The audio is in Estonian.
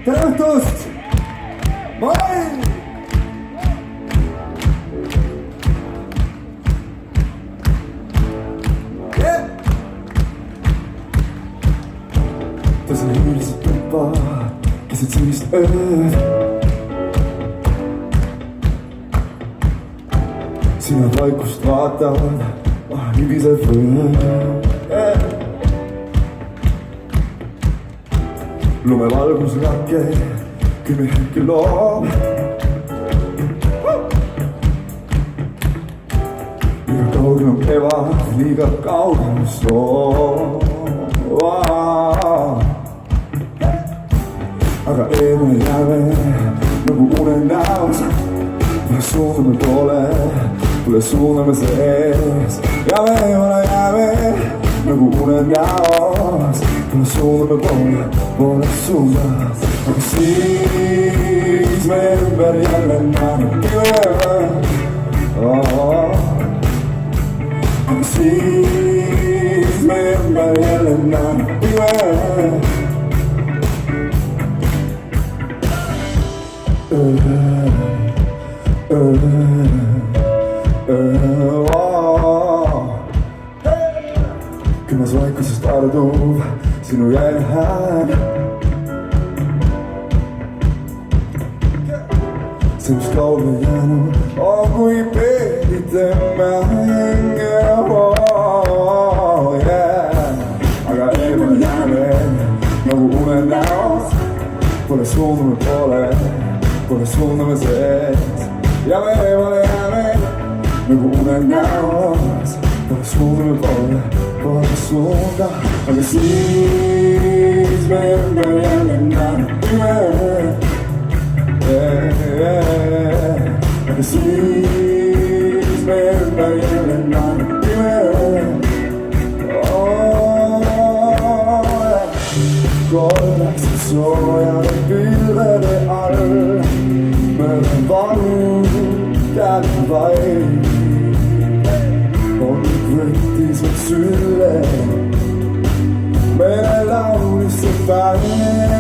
tere õhtust! Moin! Tõsin hiiliselt tuppa, keset sinist ööd. Sina vaikust vaatad, nibisev vööd. Lumevalgus lake, kümme hetke loob. Liiga kaugel on kevad, liiga kaugel on soov. Aga eemale jääme nagu unenäos. Pole suuname poole, pole suuname sees. Jääme nagu unenäos. Pole suuname poole, pole suunas. Aga siis me ümber jälle näeme. Aga siis me ümber jälle näeme. Külmas vaikusest ardub sinu jäine hääl. Sinust laulma jäänud on kui peeglite mäng. Aga eemale jääme nagu unenäos. Pole suuname poole, pole suuname sees. Jääme eemale jääme nagu unenäos. Pole suuname poole, pole suunda. Aga siis me ümber jälle näeme. Aga siis me ümber jälle näeme. Korraksid soojade pilvede all. Möödan vannud käed vaid. On võttis mul sülle. Meile laulis see päev.